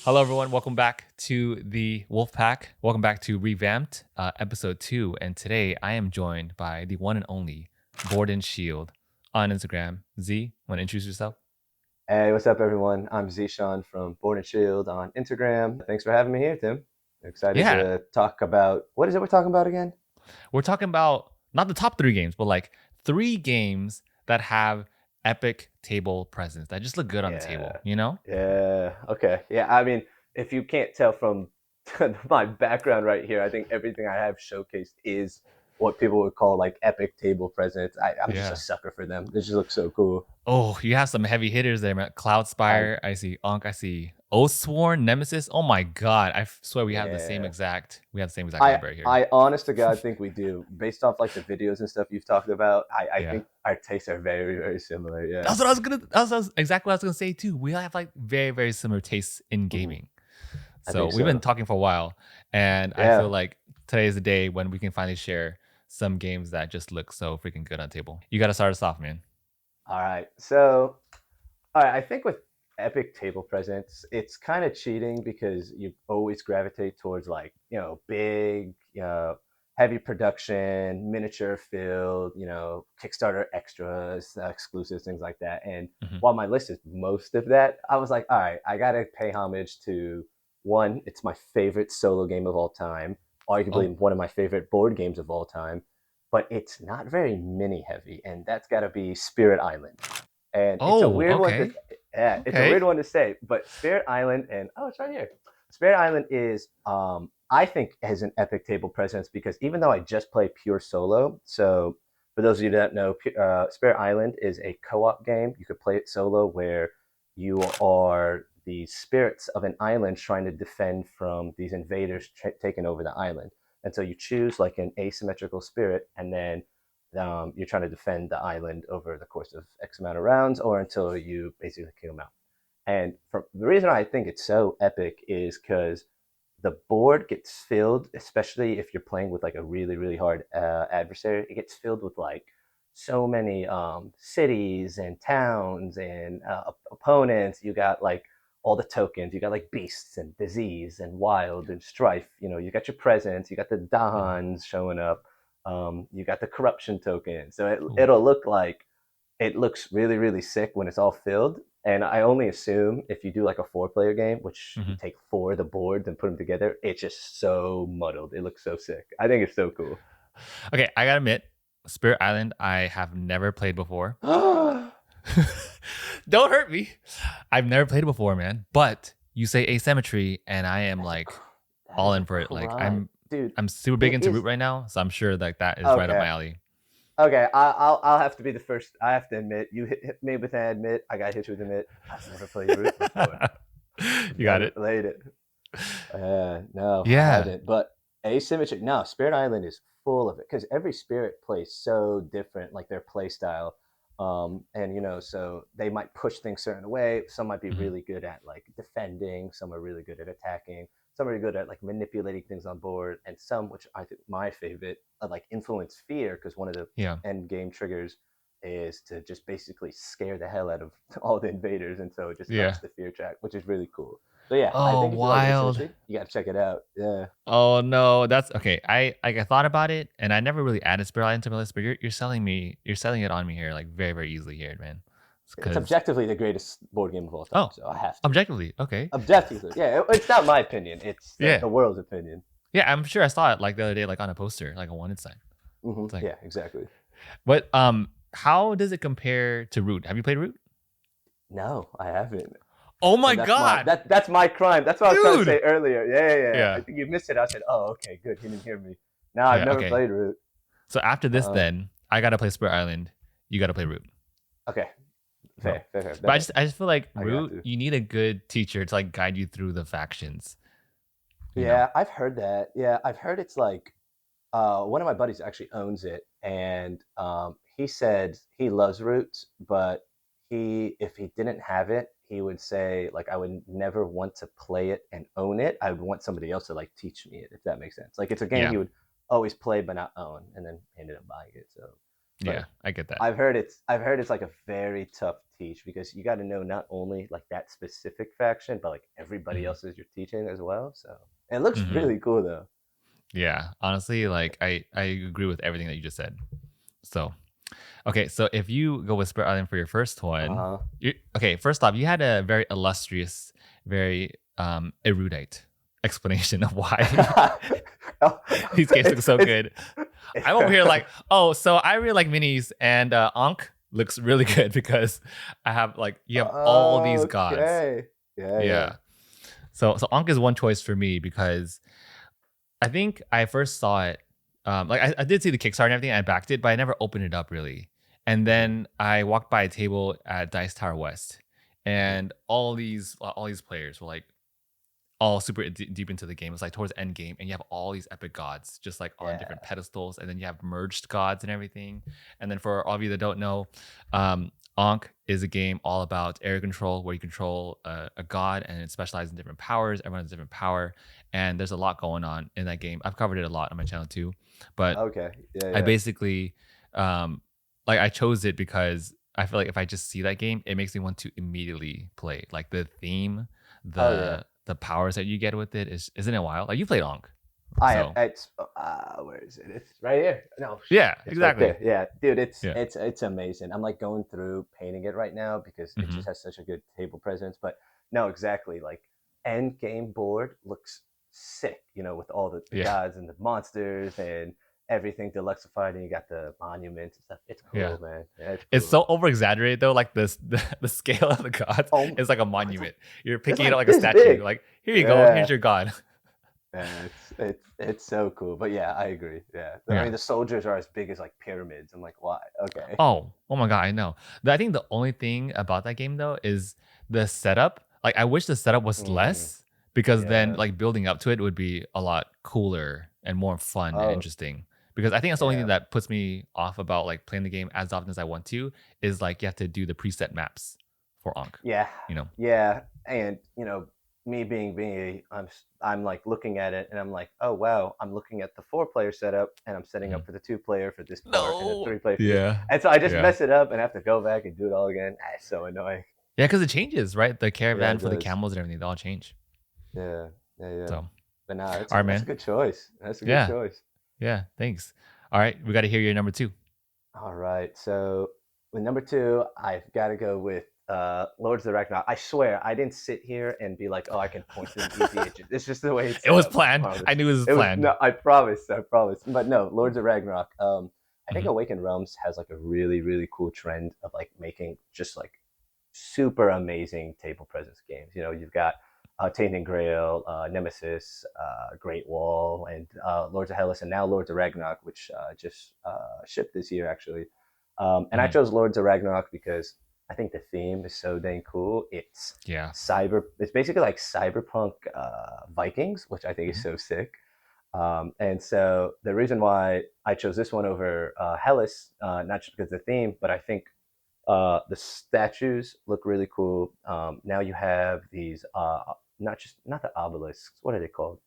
Hello, everyone. Welcome back to the Wolfpack. Welcome back to Revamped, episode 2. And today I am joined by the one and only Board and Shield on Instagram. Z, want to introduce yourself? Hey, what's up, everyone? I'm Zishan from Board and Shield on Instagram. Thanks for having me here, Tim. Excited Yeah, to talk about what is it we're talking about again? we're talking about not the top 3 games, but like 3 games that have epic table presence that just look good on the table, Yeah, you know? yeah, okay, yeah. I mean, if you can't tell from my background right here, I think everything I have showcased is what people would call like epic table presence. I'm just a Yeah. sucker for them. They just look so cool. Oh, you have some heavy hitters there, man. I Cloudspire, I see Ankh, I see Oathsworn, Nemesis. Oh my god. Swear Yeah. we have the same exact I library here. I honest to God think we do. Based off like the videos and stuff you've talked about, I Yeah. think our tastes are very, very similar. Yeah. That's exactly what I was gonna say too. We have like very, very similar tastes in Mhm. gaming. I So think we've been so. talking for a while. And I feel Yeah. like today is the day when we can finally share some games that just look so freaking good on table. You gotta start us off, man. All right. So, all right, I think with Epic Table Presence, it's kind of cheating because you always gravitate towards like, big, heavy production, miniature filled, Kickstarter extras, exclusives, things like that. And Mhm. while my list is most of that, I was like, all right, I got to pay homage to one, it's my favorite solo game of all time, Oh. arguably one of my favorite board games of all time, but it's not very mini heavy, and that's got to be Spirit Island. And it's a Oh, weird one to, okay. yeah, it's a weird Okay. one to say, but Spirit Island, and oh, it's right here. Spirit Island is, I think, has an epic table presence because even though I just play pure solo, so for those of you that know, Spirit Island is a co-op game. You could play it solo where you are the spirits of an island trying to defend from these invaders taking over the island. And so you choose like an asymmetrical spirit, and then you're trying to defend the island over the course of X amount of rounds or until you basically kill them out. And the reason I think it's so epic is because the board gets filled, especially if you're playing with like a really, really hard adversary. It gets filled with like so many cities and towns and opponents. You got like all the tokens. You got like beasts and disease and wild and strife. You got your presence. You got the Mhm. Dahans showing up. You got the corruption token. So Ooh. it'll look like it looks really, really sick when it's all filled. And I only assume if you do like a 4-player game, which you Mhm. take 4 of the boards and put them together, it's just so muddled. It looks so sick. I think it's so cool. Okay, I gotta admit, Spirit Island, I have never played before. That's Don't hurt me. I've never played it before, man. But you say asymmetry, and I am a like that all is a in for it. Like crime, I'm dude. I'm super big It into Root is right now, so I'm sure like that is right up okay. my alley. Okay, I'll have to be the first. I have to admit, you hit me with an admit. I got hit with an admit. I've never played Root before. You got Never it. played it. No, I Yeah. haven't. But asymmetric, no, Spirit Island is full of it because every spirit plays so different, like their play style. And so they might push things certain way. Some might be Mhm. really good at like defending. Some are really good at attacking. Some are good at like manipulating things on board, and some, which I think my favorite, like influence fear because one of the Yeah. end game triggers is to just basically scare the hell out of all the invaders, and so it just ups Yeah. the fear track, which is really cool. So yeah, I Oh, think if you like wild. asymmetry, you got to check it out. Yeah, Oh no, that's okay. I thought about it, and I never really added Spirit Island to my list, but you're selling it on me here, like very, very easily here, man. it's Because objectively the greatest board game of all time, oh, so I have to. objectively, okay. Objectively, yeah, it's not my opinion; it's the, Yeah. the world's opinion. Yeah, I'm sure I saw it like the other day, like on a poster, like a wanted sign. It's like, Yeah, exactly. but how does it compare to Root? Have you played Root? No, I haven't, Oh my and that's my god, that's my crime. That's what I was trying to dude. say earlier. Yeah. I Yeah, think you missed it. I said, oh, okay, good. He didn't hear me. No, I've yeah, never okay. played Root. So after this, Uh, then I gotta play Spirit Island. You gotta play Root, okay, bro. fair. But Definitely, I just feel like I got Root, to. you need a good teacher to like guide you through the factions. You know. Yeah, I've heard that. Yeah, I've heard it's like one of my buddies actually owns it, and he said he loves Roots, but if he didn't have it, he would say like I would never want to play it and own it. I would want somebody else to like teach me it, if that makes sense. Like it's a game Yeah. he would always play but not own, and then ended up buying it. So, Yeah. but I get that. I've heard it's like a very tough teach because you got to know not only like that specific faction, but like everybody Hmm. else's you're teaching as well. So and it looks Hmm. really cool though. Yeah. Honestly, like I agree with everything that you just said. So okay, so if you go with Spirit Island for your first one, Uh okay. First off, you had a very illustrious, very erudite explanation of why huh. Oh, these games look so it's good. I'm over here like, oh, so I really like minis, and Ankh looks really good because I have like you have all these gods. okay. Yeah, yeah. Yeah. So Ankh is one choice for me because I think I first saw it. Like I did see the Kickstarter and everything. I backed it, but I never opened it up really. And Hmm. then I walked by a table at Dice Tower West, Hmm. and all these players were like all super deep into the game. It's like towards the end game, and you have all these epic gods just like on Yeah. different pedestals, and then you have merged gods and everything. And then for all of you that don't know, Ankh is a game all about area control, where you control a god and it specializes in different powers. Everyone has a different power, and there's a lot going on in that game. I've covered it a lot on my channel too, but Okay. Yeah, I yeah. basically um like I chose it because I feel like if I just see that game, it makes me want to immediately play. Like the theme, Oh yeah. the powers that you get with it is isn't it wild? Like you played Onk. I have So it's where is it? It's right here. No, yeah, it's right exactly. there. Yeah, dude, it's Yeah. it's it's amazing. I'm like going through painting it right now because it Hmm. just has such a good table presence. But no, exactly. Like end game board looks sick, with all the Yeah. gods and the monsters and everything deluxified, and you got the monuments and stuff. It's Yeah. cool, man. Yeah, it's It's cool. so over exaggerated though. Like this the scale of the gods Oh, is like a oh, monument. You're it's picking it up like like a this statue. big. Like, here you go, here's Yeah. your god. Yeah, it's so cool. But yeah, I agree. Yeah. I Yeah. mean, the soldiers are as big as like pyramids. I'm like, why? Okay. Oh my god, I know. I think the only thing about that game though is the setup. Like I wish the setup was Mm, less because then yeah. like building up to it would be a lot cooler and more fun and Oh, interesting. Because I think that's the only thing yeah. that puts me off about like playing the game as often as I want to is like you have to do the preset maps for Ankh, Yeah. you know? Yeah. And, me being me, I'm like looking at it and I'm like, oh wow, I'm looking at the 4-player setup and I'm setting Mhm. up for the 2-player for this part and then No. 3-player for this. Yeah. And so I just Yeah. mess it up and have to go back and do it all again. Ah, it's so annoying. Yeah, because it changes, right? The Yeah, caravan it for the does. camels and everything, they all change. Yeah. Yeah, yeah. So, But nah, all right, that's a man. good choice. That's a good Yeah. choice. Yeah. Thanks. All right. We got to hear your number two. All right. So with number two, I've got to go with Lords of the Ragnarok. I swear, I didn't sit here and be like, "Oh, I can point to an easy itch." It's just the way it's It set was up. I planned. promise. I knew it was It was planned. no. I promise. I promise. But no, Lords of Ragnarok. I think Hmm. Awakened Realms has like a really, really cool trend of like making just like super amazing table presence games. You've got Tainted Grail, Nemesis, Great Wall, and Lords of Hellas, and now Lords of Ragnarok, which just shipped this year actually. And I Hmm. chose Lords of Ragnarok because I think the theme is so dang cool. It's Yeah. cyber. It's basically like cyberpunk Vikings, which I think is Hmm. so sick. And so the reason why I chose this one over Hellas, not just because of the theme, but I think the statues look really cool. Now you have these not the obelisks. What are they called?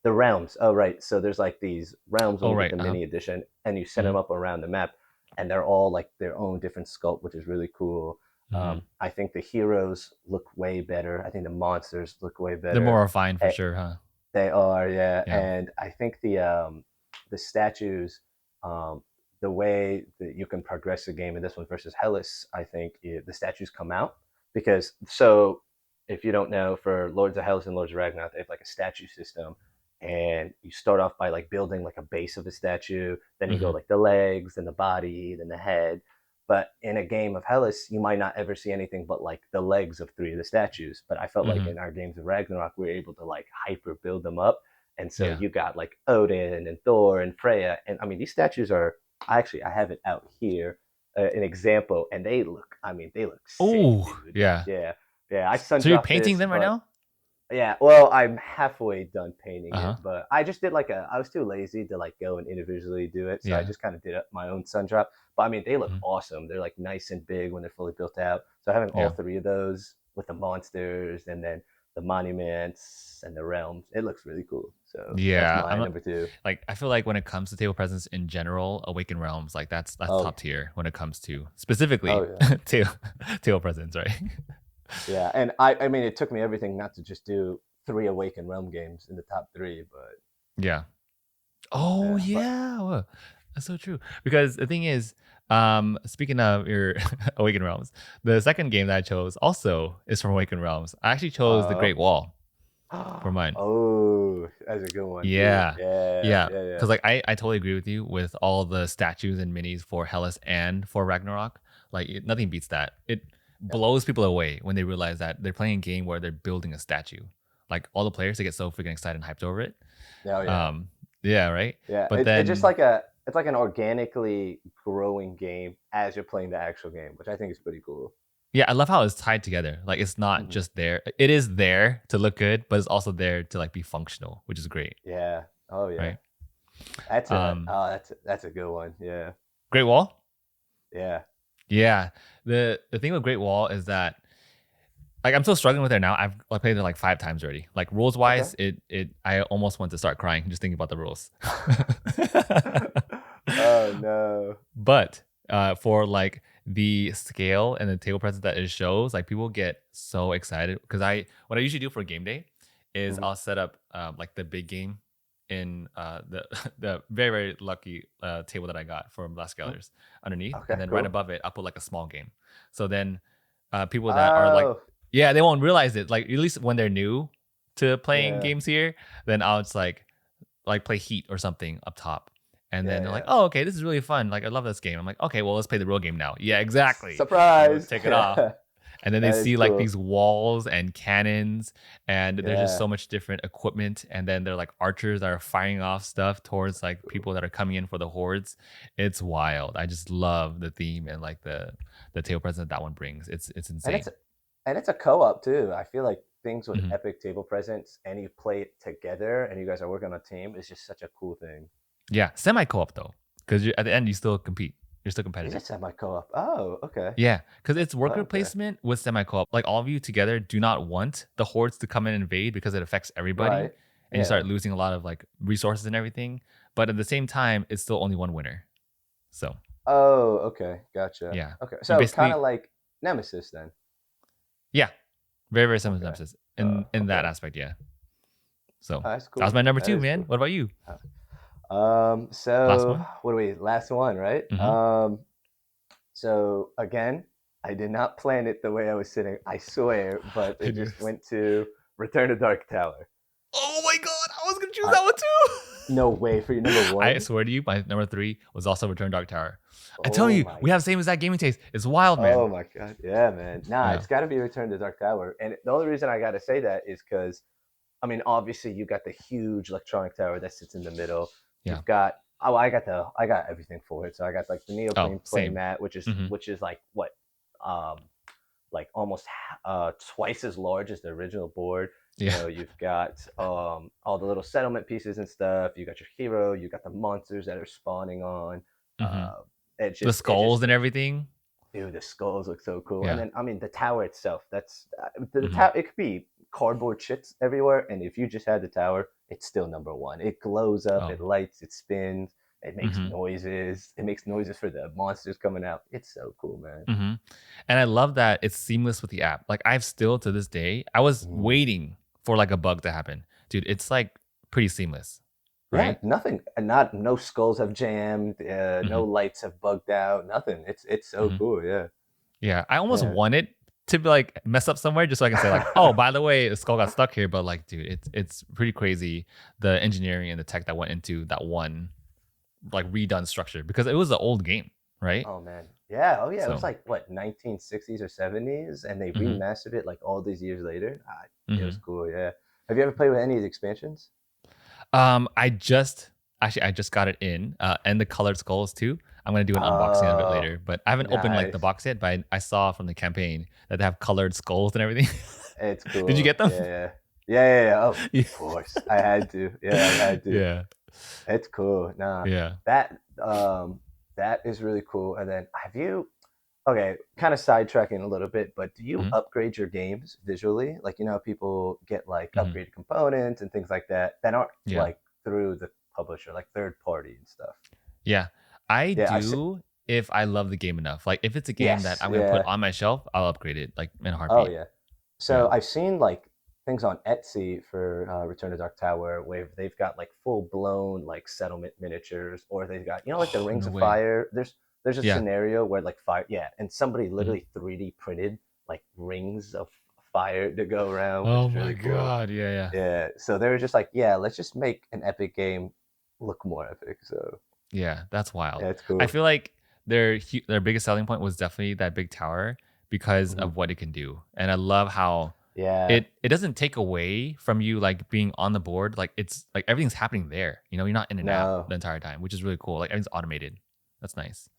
The realms. Oh, right. So there's like these realms when Oh, you get right. the Uh-huh. mini edition, and you set Hmm. them up around the map, and they're all like their own different sculpt, which is really cool. Hmm. I think the heroes look way better. I think the monsters look way They're more better. refined for Eh, sure, huh? they are, yeah. Yeah. And I think the statues, um, the way that you can progress the game in this one versus Hellas, I think the statues come out because so if you don't know, for Lords of Hellas and Lords of Ragnarok, they have like a statue system, and you start off by like building like a base of a statue, then you go Hmm. like the legs, then the body, then the head. But in a game of Hellas, you might not ever see anything but like the legs of 3 of the statues. But I felt like Hmm. in our games of Ragnarok, we were able to like hyper build them up. And so Yeah. you got like Odin and Thor and Freya. And I mean, these statues are actually, I have it out here, an example, and they look sick, Oh, dude. yeah. Yeah. Yeah. I sun So you're dropped painting this, them right but now? yeah, well, I'm halfway done painting Uh-huh. it, but I just did like I was too lazy to like go and individually do it, so I Yeah. just kind of did my own sun drop. But I mean, they look Hmm. awesome. They're like nice and big when they're fully built out. So having all Yeah. 3 of those, with the monsters and then the monuments and the realms. It looks really cool. So that's Yeah, my I'm not number two. like I feel like when it comes to table presence in general, Awakened Realms like that's Oh, top tier when it comes to oh specifically yeah, table table presence, right? yeah. And I mean, it took me everything not to just do three Awakened Realm games in the top three, but Yeah. Oh yeah, but yeah, well, that's so true. Because the thing is, speaking of your Awakened Realms, the second game that I chose also is from Awakened Realms. I actually chose the uh, Great Wall for mine. oh, that's a good one too. Yeah. Yeah, Yeah. yeah, yeah, Because like I totally agree with you with all the statues and minis for Hellas and for Ragnarok. Like nothing beats that. It yeah. blows people away when they realize that they're playing a game where they're building a statue. Like all the players, they get so freaking excited and hyped over it. Oh yeah, Um, yeah, right. yeah. But It's just then like a it's like an organically growing game as you're playing the actual game, which I think is pretty cool. yeah, I love how it's tied together. Like it's not Mhm. just there. It is there to look good, but it's also there to like be functional, which is great, Yeah. Oh yeah. right? That's Um, that's a good one. Yeah. Great Wall. Yeah. Yeah, the thing with Great Wall is that like I'm still struggling with it now. I've like, played it like 5 times already. Like rules Okay. wise, it I almost want to start crying just thinking about the rules. Oh no. But for like the scale and the table presence that it shows, like people get so excited because I what I usually do for game day is Mhm. I'll set up like the big game in the the very very lucky table that I got from Last Mm. Scholars underneath, Okay, and then right cool. above it I'll put like a small game. So then people that are like Oh, yeah they won't realize it like at least when they're new to playing yeah. games here, then I'll just like play Heat or something up top. And then Yeah, they're like, yeah. oh, okay, this is really fun. Like, I love this game. I'm like, okay, well, let's play the real game now. Yeah, exactly. And we'll Surprise. take it off. Yeah. And then they That is see like cool. these walls and cannons, and there's just Yeah. so much different equipment. And then they're like archers that are firing off stuff towards like Cool. people that are coming in for the hordes. It's wild. I just love the theme and like the table presence that one brings. It's And insane. it's a co-op too. I feel like things with Mhm. epic table presence and you play it together and you guys are working on a team is just such a cool thing. Yeah, semi co-op though, because at the end you still compete. You're still Is competitive. it semi co-op? Oh, okay. Yeah, because it's Oh, worker okay. placement with semi co-op. Like all of you together do not want the hordes to come and invade because it affects everybody, Right. and you Yeah. start losing a lot of like resources and everything. But at the same time, it's still only one winner. So Oh, okay. Gotcha. yeah, Okay. you So kind of basically like Nemesis then. yeah, very very similar to Okay. Nemesis in that Okay. aspect. Yeah. So Oh, that's that was cool. my number That two, is man. cool. What about you? Last So one. what do we last one, right? Mm-hmm. So again, I did not plan it the way I was sitting, I swear, but I it knew just this. went to Return to Dark Tower. Oh my god, I was gonna choose I that one No too. way for your number I one. swear to you, my number three was also Return Dark Tower. I tell Oh you, my, we have the same exact gaming taste. It's wild, man. oh my god, yeah, man. Nah, Yeah. it's got to be Return to Dark Tower, and the only reason I got to say that is because I mean, obviously, you got the huge electronic tower that sits in the middle. Yeah. You've got I got everything for it. So I got like the Oh, neoprene same. playmat, Hmm. which is like what, um, like almost twice as large as the original board. You Yeah. know, you've got all the little settlement pieces and stuff. You got your hero. You got the monsters that are spawning on. Hmm. Uh, The it skulls just and everything. dude, the skulls look so cool. And Yeah. then I mean the tower itself. That's the Hmm. tower. It could be cardboard shits everywhere, and if you just had the tower, it's still number one. It glows up, Oh. it lights, it spins, it makes Hmm. noises. It makes noises for the monsters coming out. It's so cool, man. Hmm. And I love that it's seamless with the app. Like I've still to this day, I was Mm. waiting for like a bug to happen. Dude, it's like pretty seamless, Yeah, right? nothing. Not no skulls have jammed. No Hmm. lights have bugged out. Nothing. It's so Hmm. cool. Yeah. Yeah. I almost Yeah. want it to be like mess up somewhere just so I can say like, oh, by the way, the skull got stuck here. But like, dude, it's pretty crazy the engineering and the tech that went into that one like redone structure because it was an old game, right? Oh man. Yeah. Oh yeah. It was So, like what 1960s or 70s, and they hmm remastered it like all these years later. It was hmm cool. Yeah. Have you ever played with any of the expansions? I just actually I just got it in, and the colored skulls too. I'm gonna do an unboxing of it Oh, later, but I haven't opened like the nice. box yet. But I saw from the campaign that they have colored skulls and everything. It's Did you cool. get them? Yeah, yeah, yeah, yeah, yeah. Oh, Yeah. of course, I had to. Yeah, I had to. Yeah. It's cool. Nah, Yeah. that that is really cool. And then have you? Okay, kind of sidetracking a little bit, but do you Hmm. upgrade your games visually? Like, you know, people get like Hmm. upgraded components and things like that that aren't Yeah. like through the publisher, like third party and stuff. Yeah. I Yeah, do if I love the game enough. Like if it's a game that yes, I'm gonna put yeah. on my shelf, I'll upgrade it like in a Oh heartbeat. yeah. Yeah. So I've seen like things on Etsy for Return to Dark Tower where they've got like full blown like settlement miniatures, or they've got, you know, like the Oh, Rings no of way. Fire. There's a Yeah. scenario where like fire, yeah, and somebody Mhm. literally 3D printed like rings of fire to go around, which Oh is my really cool. God. Yeah, yeah. Yeah, so they were just like, yeah, let's just make an epic game look more epic. So Yeah, that's wild. yeah, it's I cool. feel like their biggest selling point was definitely that big tower because Mhm. of what it can do. And I love how Yeah, it doesn't take away from you like being on the board. Like it's like everything's happening there. You know, you're not in and out no, the entire time, which is really cool. Like everything's automated. That's nice.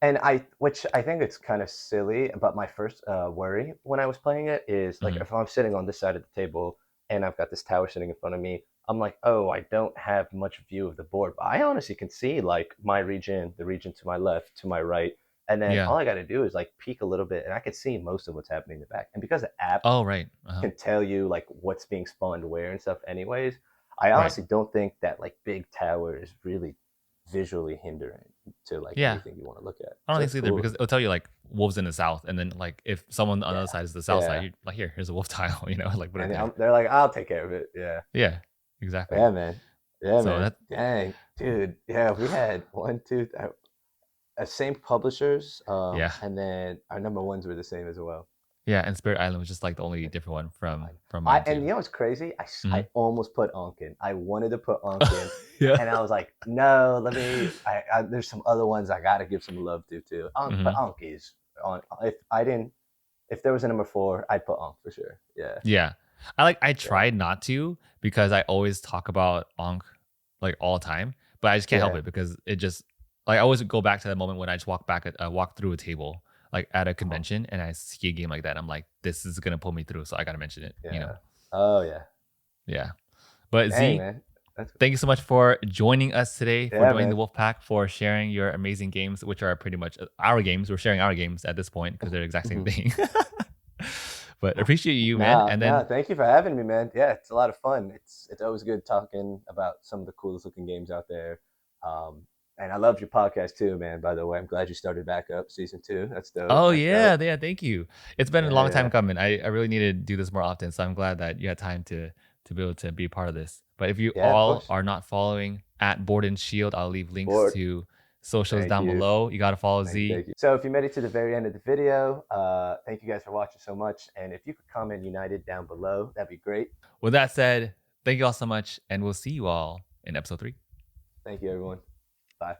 and which I think it's kind of silly, but my first worry when I was playing it is like Mhm. if I'm sitting on this side of the table and I've got this tower sitting in front of me, I'm like, oh, I don't have much view of the board, but I honestly can see like my region, the region to my left, to my right, and then Yeah. all I got to do is like peek a little bit, and I can see most of what's happening in the back. And because the app Oh, right. Uh-huh. can tell you like what's being spawned where and stuff, anyways, I Right. honestly don't think that like big tower is really visually hindering to like Yeah. anything you want to look at. I don't So think that's so either cool. because it'll tell you like wolves in the south, and then like if someone on the Yeah, other side is the south side, yeah. you're like, here's a wolf tile, you know, like put it And there. they're like, I'll take care of it. Yeah, Yeah, exactly. yeah, man. Yeah, So man. that Dang, dude. Yeah, we had one, two, same publishers, yeah. and then our number ones were the same as well. Yeah, and Spirit Island was just like the only different one I know. from I mine and too. you know what's crazy? I Mhm. almost put Ankh in. I wanted to put Ankh in, Yeah. and I was like, no, let me. There's some other ones I got to give some love to too. Ankh, but Mhm. Ankh is on. If I didn't, if there was a number four, I'd put Ankh for sure. Yeah, Yeah. I yeah, tried not to because I always talk about Ankh like all the time, but I just can't help yeah. it because it just like I always go back to that moment when I just walk through a table like at a Uh-huh. convention and I see a game like that. I'm like, this is gonna pull me through, so I gotta mention it. You know? Yeah. Oh yeah. Yeah. But Dang Z, man. That's thank you so much for joining us today, for yeah, joining the man. Wolf Pack, for sharing your amazing games, which are pretty much our games. We're sharing our games at this point because they're the exact same Mhm. thing. But appreciate you, man. Nah, And nah. then Thank you for having me, man. Yeah, it's a lot of fun. It's always good talking about some of the coolest looking games out there. Um, and I love your podcast too, man. By the way, I'm glad you started back up season two. That's dope. oh That's dope. yeah, thank you. It's been a Yeah, long time yeah, coming. I really need to do this more often, so I'm glad that you had time to be able to be a part of this. But if you yeah. Of all course. are not following at Board and Shield, I'll leave links Bored. to socials Thank down you. below. You gotta follow Thank you. Z. Thank you. So if you made it to the very end of the video, thank you guys for watching so much. And if you could comment United down below, that'd be great. With that said, thank you all so much, and we'll see you all in episode 3. Thank you, everyone. Bye.